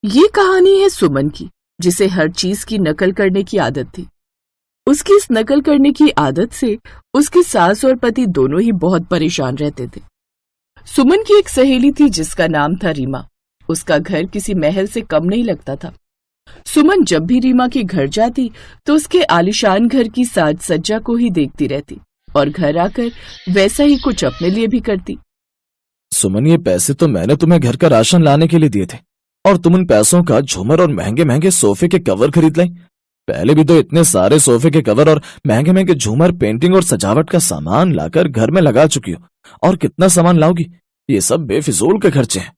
ये कहानी है सुमन की, जिसे हर चीज की नकल करने की आदत थी। उसकी इस नकल करने की आदत से उसकी सास और पति दोनों ही बहुत परेशान रहते थे। सुमन की एक सहेली थी जिसका नाम था रीमा। उसका घर किसी महल से कम नहीं लगता था। सुमन जब भी रीमा के घर जाती तो उसके आलीशान घर की साज सज्जा को ही देखती रहती और घर आकर वैसा ही कुछ अपने लिए भी करती। सुमन, ये पैसे तो मैंने तुम्हें घर का राशन लाने के लिए दिए थे और तुम उन पैसों का झूमर और महंगे महंगे सोफे के कवर खरीद लाई। पहले भी तो इतने सारे सोफे के कवर और महंगे महंगे झूमर, पेंटिंग और सजावट का सामान लाकर घर में लगा चुकी हो, और कितना सामान लाओगी? ये सब बेफिजूल के खर्चे हैं।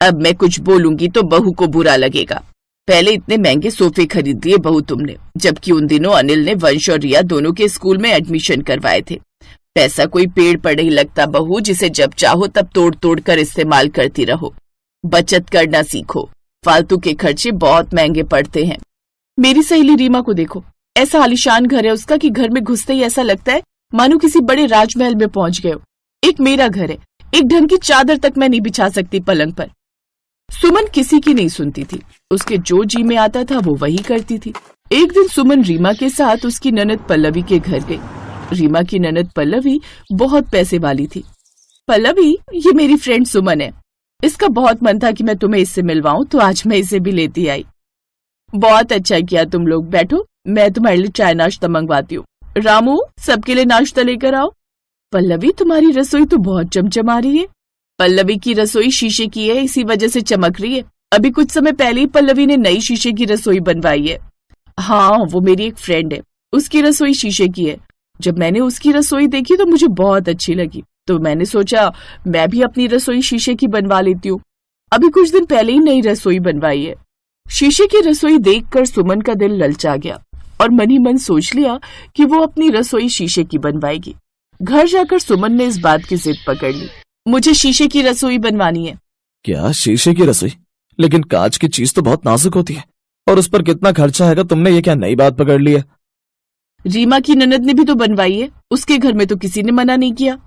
अब मैं कुछ बोलूंगी तो बहू को बुरा लगेगा। पहले इतने महंगे सोफे खरीद लिए बहू तुमने, जबकि उन दिनों अनिल ने वंश और रिया दोनों के स्कूल में एडमिशन करवाए थे। पैसा कोई पेड़ पर नहीं लगता बहू, जिसे जब चाहो तब तोड़ तोड़ कर इस्तेमाल करती रहो। बचत करना सीखो, फालतू के खर्चे बहुत महंगे पड़ते हैं। मेरी सहेली रीमा को देखो, ऐसा आलीशान घर है उसका कि घर में घुसते ही ऐसा लगता है मानो किसी बड़े राजमहल में पहुंच गए हो। एक मेरा घर है, एक ढंग की चादर तक मैं नहीं बिछा सकती पलंग पर। सुमन किसी की नहीं सुनती थी, उसके जो जी में आता था वो वही करती थी। एक दिन सुमन रीमा के साथ उसकी ननद पल्लवी के घर गई। रीमा की ननद पल्लवी बहुत पैसे वाली थी। पल्लवी, ये मेरी फ्रेंड सुमन है, इसका बहुत मन था कि मैं तुम्हें इससे मिलवाऊं, तो आज मैं इसे भी लेती आई। बहुत अच्छा किया, तुम लोग बैठो, मैं तुम्हारे लिए चाय नाश्ता मंगवाती हूँ। रामू, सबके लिए नाश्ता लेकर आओ। पल्लवी, तुम्हारी रसोई तो बहुत चमचमा रही है। पल्लवी की रसोई शीशे की है, इसी वजह से चमक रही है। अभी कुछ समय पहले ही पल्लवी ने नई शीशे की रसोई बनवाई है। हाँ, वो मेरी एक फ्रेंड है, उसकी रसोई शीशे की है। जब मैंने उसकी रसोई देखी तो मुझे बहुत अच्छी लगी, तो मैंने सोचा मैं भी अपनी रसोई शीशे की बनवा लेती हूँ। अभी कुछ दिन पहले ही नई रसोई बनवाई है। शीशे की रसोई देखकर सुमन का दिल ललचा गया और मन ही मन सोच लिया कि वो अपनी रसोई शीशे की बनवाएगी। घर जाकर सुमन ने इस बात की जिद पकड़ ली, मुझे शीशे की रसोई बनवानी है। क्या शीशे की रसोई? लेकिन कांच की चीज तो बहुत नाजुक होती है, और उस पर कितना खर्चा आएगा? तुमने ये क्या नई बात पकड़ ली है? रीमा की ननद ने भी तो बनवाई है, उसके घर में तो किसी ने मना नहीं किया।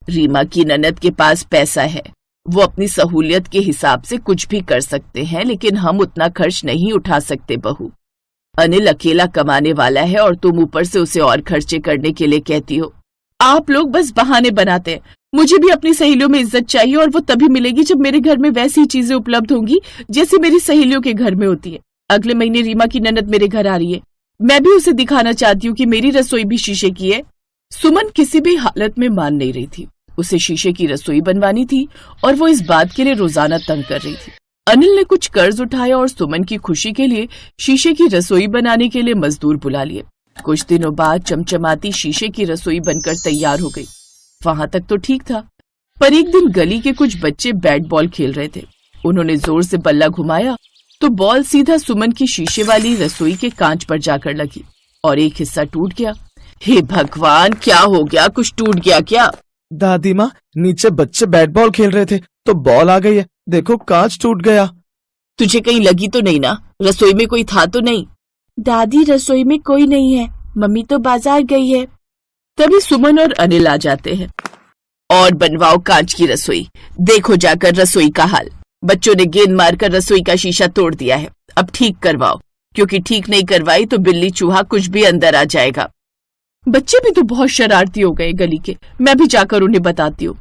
रीमा की ननद के पास पैसा है, वो अपनी सहूलियत के हिसाब से कुछ भी कर सकते हैं, लेकिन हम उतना खर्च नहीं उठा सकते बहू। अनिल अकेला कमाने वाला है और तुम ऊपर से उसे और खर्चे करने के लिए कहती हो। आप लोग बस बहाने बनाते हैं। मुझे भी अपनी सहेलियों में इज्जत चाहिए, और वो तभी मिलेगी जब मेरे घर में वैसी चीजें उपलब्ध होंगी जैसे मेरी सहेलियों के घर में होती है। अगले महीने रीमा की ननद मेरे घर आ रही है, मैं भी उसे दिखाना चाहती हूँ कि मेरी रसोई भी शीशे की है। सुमन किसी भी हालत में मान नहीं रही थी, उसे शीशे की रसोई बनवानी थी और वो इस बात के लिए रोजाना तंग कर रही थी। अनिल ने कुछ कर्ज उठाया और सुमन की खुशी के लिए शीशे की रसोई बनाने के लिए मजदूर बुला लिए। कुछ दिनों बाद चमचमाती शीशे की रसोई बनकर तैयार हो गई। वहां तक तो ठीक था, पर एक दिन गली के कुछ बच्चे बैट बॉल खेल रहे थे। उन्होंने जोर से बल्ला घुमाया तो बॉल सीधा सुमन की शीशे वाली रसोई के कांच पर जाकर लगी और एक हिस्सा टूट गया। हे भगवान, क्या हो गया? कुछ टूट गया क्या? दादी माँ, नीचे बच्चे बैट बॉल खेल रहे थे तो बॉल आ गई है, देखो कांच टूट गया। तुझे कहीं लगी तो नहीं ना? रसोई में कोई था तो नहीं? दादी, रसोई में कोई नहीं है, मम्मी तो बाजार गई है। तभी सुमन और अनिल आ जाते हैं। और बनवाओ कांच की रसोई, देखो जाकर रसोई का हाल। बच्चों ने गेंद मारकर रसोई का शीशा तोड़ दिया है, अब ठीक करवाओ, क्योंकि ठीक नहीं करवाई तो बिल्ली चूहा कुछ भी अंदर आ जाएगा। बच्चे भी तो बहुत शरारती हो गए गली के, मैं भी जाकर उन्हें बताती हूँ।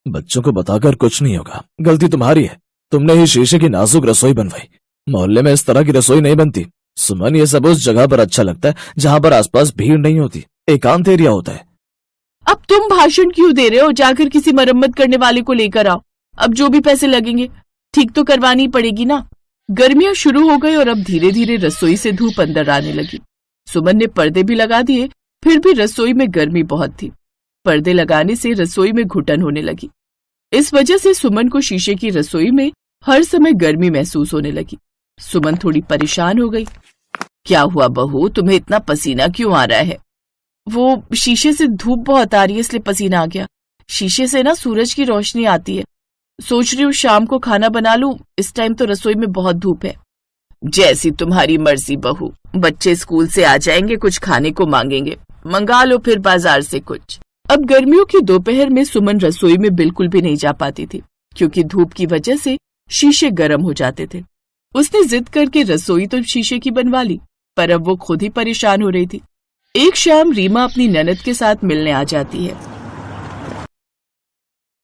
बच्चों को बताकर कुछ नहीं होगा, गलती तुम्हारी है। तुमने ही शीशे की नाजुक रसोई बनवाई। मोहल्ले में इस तरह की रसोई नहीं बनती। सुमन, ये सब उस जगह पर अच्छा लगता है जहाँ पर आसपास भीड़ नहीं होती, एकांत एरिया होता है। अब तुम भाषण क्यों दे रहे हो? जाकर किसी मरम्मत करने वाले को लेकर आओ। अब जो भी पैसे लगेंगे ठीक तो करवानी पड़ेगी ना। गर्मियां शुरू हो गई और अब धीरे धीरे रसोई से धूप अंदर आने लगी। सुमन ने पर्दे भी लगा दिए, फिर भी रसोई में गर्मी बहुत थी। पर्दे लगाने से रसोई में घुटन होने लगी। इस वजह से सुमन को शीशे की रसोई में हर समय गर्मी महसूस होने लगी। सुमन थोड़ी परेशान हो गई। क्या हुआ बहू, तुम्हें इतना पसीना क्यों आ रहा है? वो शीशे से धूप बहुत आ रही है, इसलिए पसीना आ गया। शीशे से ना सूरज की रोशनी आती है। सोच रही हूँ शाम को खाना बना लूं, इस टाइम तो रसोई में बहुत धूप है। जैसी तुम्हारी मर्जी बहू, बच्चे स्कूल से आ जाएंगे, कुछ खाने को मांगेंगे, मंगा लो फिर बाजार से कुछ। अब गर्मियों की दोपहर में सुमन रसोई में बिल्कुल भी नहीं जा पाती थी, क्योंकि धूप की वजह से शीशे गर्म हो जाते थे उसने जिद करके रसोई तो शीशे की बनवा ली, पर अब वो खुद ही परेशान हो रही थी। एक शाम रीमा अपनी ननद के साथ मिलने आ जाती है।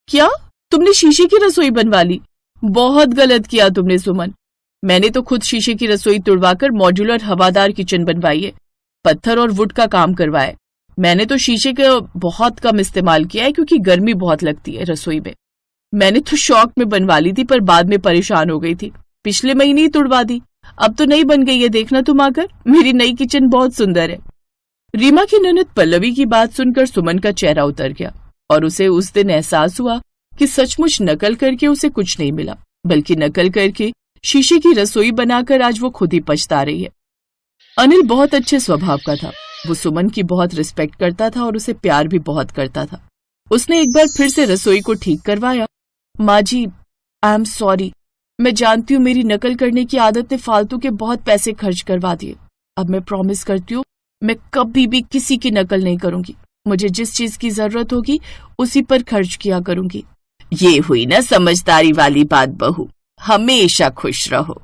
क्या तुमने शीशे की रसोई बनवा ली? बहुत गलत किया तुमने सुमन। मैंने तो खुद शीशे की रसोई तुड़वाकर मॉड्यूलर हवादार किचन बनवाई है, पत्थर और वुड का काम करवाया। मैंने तो शीशे का बहुत कम इस्तेमाल किया है क्योंकि गर्मी बहुत लगती है रसोई में। मैंने तो शौक में बनवा ली थी पर बाद में परेशान हो गई थी, पिछले महीने ही तुड़वा दी। अब तो नई बन गई है, देखना तुम आकर, मेरी नई किचन बहुत सुंदर है। रीमा की ननद पल्लवी की बात सुनकर सुमन का चेहरा उतर गया और उसे उस दिन एहसास हुआ कि सचमुच नकल करके उसे कुछ नहीं मिला, बल्कि नकल करके शीशे की रसोई बनाकर आज वो खुद ही पछता रही है। अनिल बहुत अच्छे स्वभाव का था। वो सुमन की बहुत रिस्पेक्ट करता था और उसे प्यार भी बहुत करता था। उसने एक बार फिर से रसोई को ठीक करवाया। माँ जी, आई एम सॉरी। मैं जानती हूँ मेरी नकल करने की आदत ने फालतू के बहुत पैसे खर्च करवा दिए। अब मैं प्रॉमिस करती हूँ मैं कभी भी किसी की नकल नहीं करूंगी। मुझे जिस चीज की जरूरत होगी उसी पर खर्च किया करूंगी। ये हुई ना समझदारी वाली बात बहू, हमेशा खुश रहो।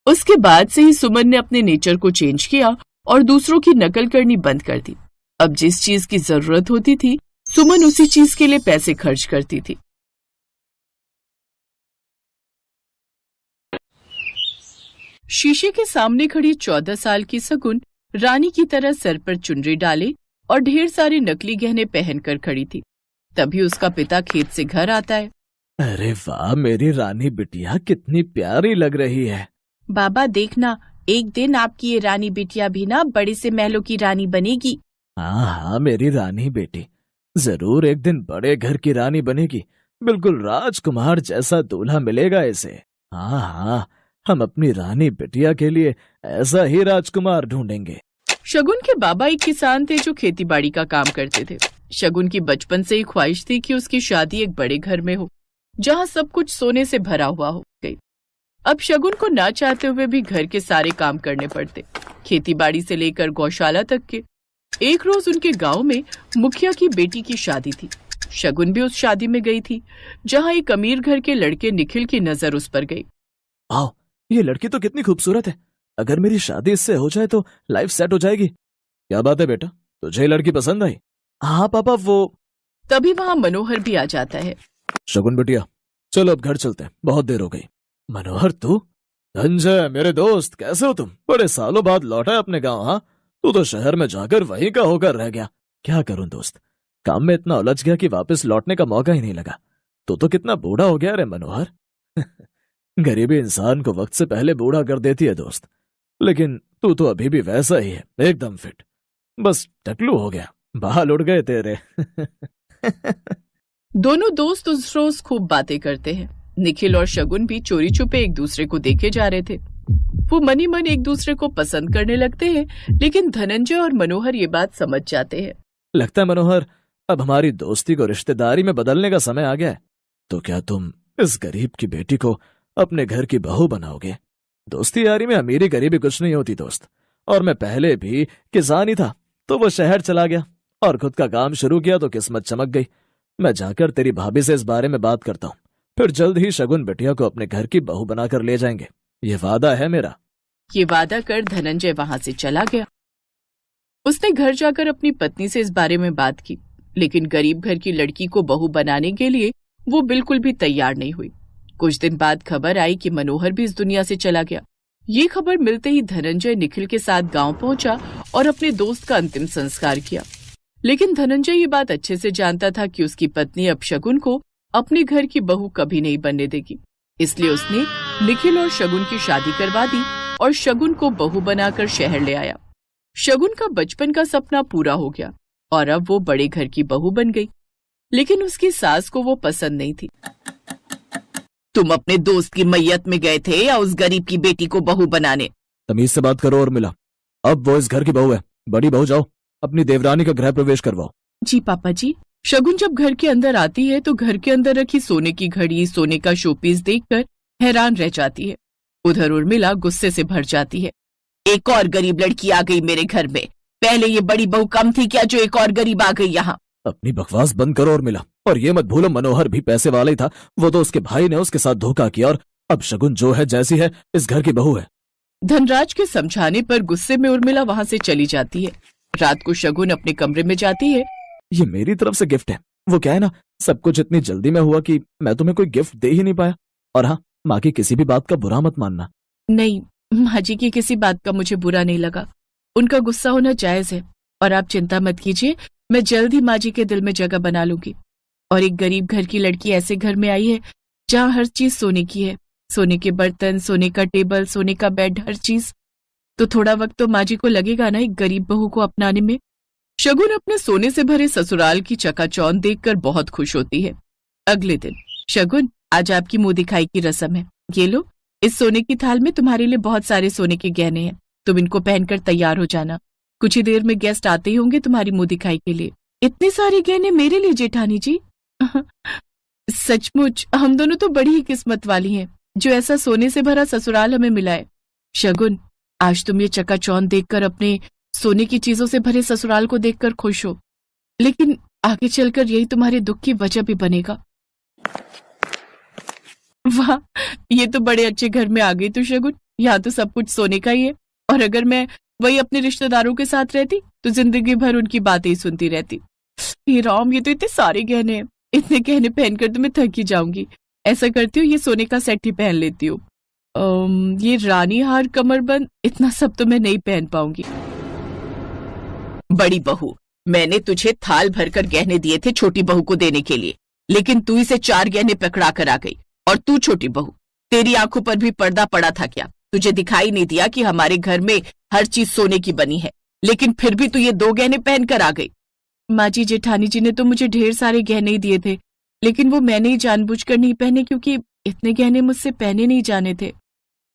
उसके बाद से ही सुमन ने अपने नेचर को चेंज किया और दूसरों की नकल करनी बंद कर दी। अब जिस चीज की जरूरत होती थी सुमन उसी चीज के लिए पैसे खर्च करती थी। शीशे के सामने खड़ी 14 साल की सगुन रानी की तरह सर पर चुनरी डाले और ढेर सारे नकली गहने पहनकर खड़ी थी। तभी उसका पिता खेत से घर आता है। अरे वाह, मेरी रानी बिटिया कितनी प्यारी लग रही है। बाबा देखना, एक दिन आपकी ये रानी बिटिया भी ना बड़े से महलों की रानी बनेगी। हाँ हाँ, मेरी रानी बेटी जरूर एक दिन बड़े घर की रानी बनेगी। बिल्कुल राजकुमार जैसा दूल्हा मिलेगा इसे। हाँ हाँ, हम अपनी रानी बिटिया के लिए ऐसा ही राजकुमार ढूंढेंगे। शगुन के बाबा एक किसान थे जो खेती बाड़ी का काम करते थे। शगुन की बचपन से ही ख्वाहिश थी कि उसकी शादी एक बड़े घर में हो, जहाँ सब कुछ सोने से भरा हुआ हो गई। अब शगुन को ना चाहते हुए भी घर के सारे काम करने पड़ते, खेती बाड़ी से लेकर गौशाला तक के। एक रोज उनके गांव में मुखिया की बेटी की शादी थी। शगुन भी उस शादी में गई थी, जहाँ एक अमीर घर के लड़के निखिल की नजर उस पर गई। आओ, ये लड़की तो कितनी खूबसूरत है। अगर मेरी शादी इससे हो जाए तो लाइफ सेट हो जाएगी। क्या बात है बेटा, तुझे लड़की पसंद आई? हाँ पापा, वो। तभी वहाँ मनोहर भी आ जाता है। शगुन बिटिया, चलो अब घर चलते हैं, बहुत देर हो गई। मनोहर तू? धनंजय मेरे दोस्त, कैसे हो तुम? बड़े सालों बाद लौटा है अपने गांव। हाँ, तू तो शहर में जाकर वहीं का होकर रह गया। क्या करूं दोस्त, काम में इतना उलझ गया कि वापस लौटने का मौका ही नहीं लगा। तू तो कितना बूढ़ा हो गया रे मनोहर। गरीबी इंसान को वक्त से पहले बूढ़ा कर देती है दोस्त, लेकिन तू तो अभी भी वैसा ही है, एकदम फिट। बस टकलू हो गया, बाल उड़ गए तेरे। दोनों दोस्त उस रोज खूब बातें करते हैं। निखिल और शगुन भी चोरी छुपे एक दूसरे को देखे जा रहे थे। वो मनी मन एक दूसरे को पसंद करने लगते हैं, लेकिन धनंजय और मनोहर ये बात समझ जाते हैं। लगता है मनोहर, अब हमारी दोस्ती को रिश्तेदारी में बदलने का समय आ गया है। तो क्या तुम इस गरीब की बेटी को अपने घर की बहू बनाओगे? दोस्ती यारी में अमीरी गरीबी कुछ नहीं होती दोस्त। और मैं पहले भी किसान ही था, तो वो शहर चला गया और खुद का काम शुरू किया तो किस्मत चमक गई। मैं जाकर तेरी भाभी से इस बारे में बात करता हूँ, फिर जल्द ही शगुन बिटिया को अपने घर की बहू बनाकर ले जाएंगे। ये वादा है मेरा। ये वादा कर धनंजय वहां से चला गया। उसने घर जाकर अपनी पत्नी से इस बारे में बात की, लेकिन गरीब घर की लड़की को बहू बनाने के लिए वो बिल्कुल भी तैयार नहीं हुई। कुछ दिन बाद खबर आई कि मनोहर भी इस दुनिया से चला गया। ये खबर मिलते ही धनंजय निखिल के साथ गांव पहुंचा और अपने दोस्त का अंतिम संस्कार किया। लेकिन धनंजय ये बात अच्छे से जानता था कि उसकी पत्नी अब शगुन को अपने घर की बहू कभी नहीं बनने देगी, इसलिए उसने निखिल और शगुन की शादी करवा दी और शगुन को बहू बनाकर शहर ले आया। शगुन का बचपन का सपना पूरा हो गया और अब वो बड़े घर की बहू बन गई, लेकिन उसकी सास को वो पसंद नहीं थी। तुम अपने दोस्त की मैयत में गए थे या उस गरीब की बेटी को बहू बनाने? तमीज से बात करो और मिला। अब वो इस घर की बहू है। बड़ी बहू, जाओ अपनी देवरानी का गृह प्रवेश करवाओ। जी पापा जी। शगुन जब घर के अंदर आती है तो घर के अंदर रखी सोने की घड़ी, सोने का शोपीस देखकर हैरान रह जाती है। उधर उर्मिला गुस्से से भर जाती है। एक और गरीब लड़की आ गई मेरे घर में। पहले ये बड़ी बहू कम थी क्या जो एक और गरीब आ गई यहाँ? अपनी बकवास बंद करो और मिला। और ये मत भूलो मनोहर भी पैसे वाला ही था। वो तो उसके भाई ने उसके साथ धोखा किया और अब शगुन जो है जैसी है इस घर की बहू है। धनराज के समझाने पर गुस्से में उर्मिला वहां से चली जाती है। रात को शगुन अपने कमरे में जाती है। ये मेरी तरफ से गिफ्ट है। वो क्या है ना, सब कुछ इतनी जल्दी में हुआ कि मैं तुम्हें कोई गिफ्ट दे ही नहीं पाया। और हाँ, माँ की किसी भी बात का बुरा मत मानना। नहीं, माँ जी की किसी बात का मुझे बुरा नहीं लगा। उनका गुस्सा होना जायज है और आप चिंता मत कीजिए, मैं जल्द ही माँ जी के दिल में जगह बना लूंगी। और एक गरीब घर की लड़की ऐसे घर में आई है जहाँ हर चीज सोने की है, सोने के बर्तन, सोने का टेबल, सोने का बेड, हर चीज। तो थोड़ा वक्त तो माँ जी को लगेगा ना एक गरीब बहू को अपनाने में। शगुन अपने सोने से भरे ससुराल की चकाचौंध देखकर बहुत खुश होती है। अगले दिन, शगुन, आज आपकी मुंह दिखाई की रस्म है। ये लो, इस सोने की थाल में तुम्हारे लिए बहुत सारे सोने के गहने हैं। तुम इनको पहनकर तैयार हो जाना। कुछ ही देर में गेस्ट आते ही होंगे तुम्हारी मुंह दिखाई के लिए। इतने सारे गहने मेरे लिए जेठानी जी? सचमुच हम दोनों तो बड़ी ही किस्मत वाली हैं जो ऐसा सोने से भरा ससुराल हमें मिला है। शगुन, आज तुम ये चकाचौंध देखकर, अपने सोने की चीजों से भरे ससुराल को देखकर खुश हो, लेकिन आगे चलकर यही तुम्हारे दुख की वजह भी बनेगा। वाह, ये तो बड़े अच्छे घर में आ गई तू शगुन। यहाँ तो सब कुछ सोने का ही है, और अगर मैं वही अपने रिश्तेदारों के साथ रहती तो जिंदगी भर उनकी बातें ही सुनती रहती। हे राम, ये तो इतने सारे गहने हैं। इतने गहने पहनकर तो मैं थक ही जाऊंगी। ऐसा करती हूँ, ये सोने का सेट ही पहन लेती हूँ। ये रानी हार, कमरबंद, इतना सब तो मैं नहीं पहन पाऊंगी। बड़ी बहू, मैंने तुझे थाल भरकर गहने दिए थे छोटी बहू को देने के लिए, लेकिन तू इसे 4 गहने पकड़ा कर आ गई। और तू छोटी बहू, तेरी आंखों पर भी पर्दा पड़ा था क्या? तुझे दिखाई नहीं दिया कि हमारे घर में हर चीज सोने की बनी है, लेकिन फिर भी तू ये 2 गहने पहनकर आ गई। माँ जी, जेठानी जी ने तो मुझे ढेर सारे गहने ही दिए थे, लेकिन वो मैंने ही जानबूझकर नहीं पहने क्योंकि इतने गहने मुझसे पहने नहीं जाने थे।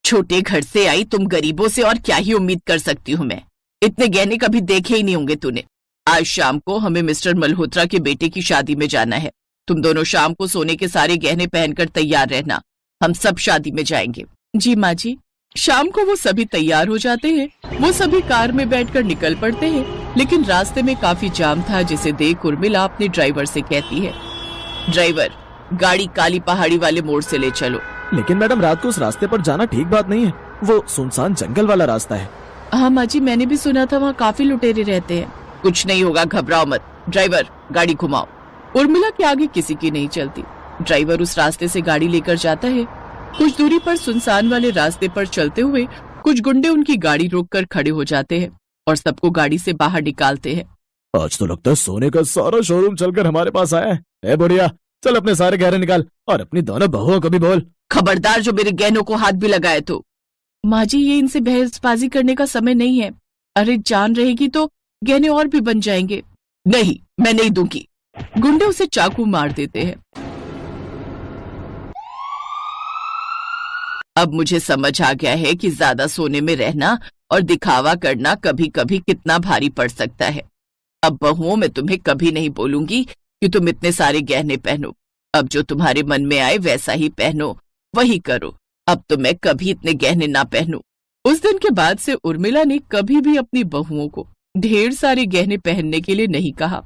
छोटे घर से आई तुम गरीबों से और क्या ही उम्मीद कर सकती हूँ मैं? इतने गहने कभी देखे ही नहीं होंगे तूने। आज शाम को हमें मिस्टर मल्होत्रा के बेटे की शादी में जाना है। तुम दोनों शाम को सोने के सारे गहने पहनकर तैयार रहना, हम सब शादी में जाएंगे। जी माँ जी। शाम को वो सभी तैयार हो जाते हैं। वो सभी कार में बैठकर निकल पड़ते हैं, लेकिन रास्ते में काफी जाम था, जिसे देख उर्मिला अपने ड्राइवर से कहती है, ड्राइवर, गाड़ी काली पहाड़ी वाले मोड़ से ले चलो। लेकिन मैडम, रात को उस रास्ते पर जाना ठीक बात नहीं है। वो सुनसान जंगल वाला रास्ता है। हाँ माँ जी, मैंने भी सुना था वहाँ काफी लुटेरे रहते हैं। कुछ नहीं होगा, घबराओ मत। ड्राइवर, गाड़ी घुमाओ। उर्मिला के आगे किसी की नहीं चलती। ड्राइवर उस रास्ते से गाड़ी लेकर जाता है। कुछ दूरी पर सुनसान वाले रास्ते पर चलते हुए कुछ गुंडे उनकी गाड़ी रोककर खड़े हो जाते हैं और सबको गाड़ी से बाहर निकालते हैं। आज तो लगता है सोने का सारा शोरूम चलकर हमारे पास आया है। ए बुढ़िया, चल अपने सारे गहने निकाल और अपनी दोनों बहुओं को भी बोल। खबरदार जो मेरे गहनों को हाथ भी लगाए तो। माँ जी, ये इनसे बहसबाजी करने का समय नहीं है। अरे जान रहेगी तो गहने और भी बन जाएंगे। नहीं, मैं नहीं दूंगी। गुंडे उसे चाकू मार देते हैं। अब मुझे समझ आ गया है कि ज्यादा सोने में रहना और दिखावा करना कभी कभी कितना भारी पड़ सकता है। अब बहुओं में तुम्हें कभी नहीं बोलूंगी कि तुम इतने सारे गहने पहनो। अब जो तुम्हारे मन में आए वैसा ही पहनो, वही करो। अब तो मैं कभी इतने गहने ना पहनूं। उस दिन के बाद से उर्मिला ने कभी भी अपनी बहुओं को ढेर सारे गहने पहनने के लिए नहीं कहा।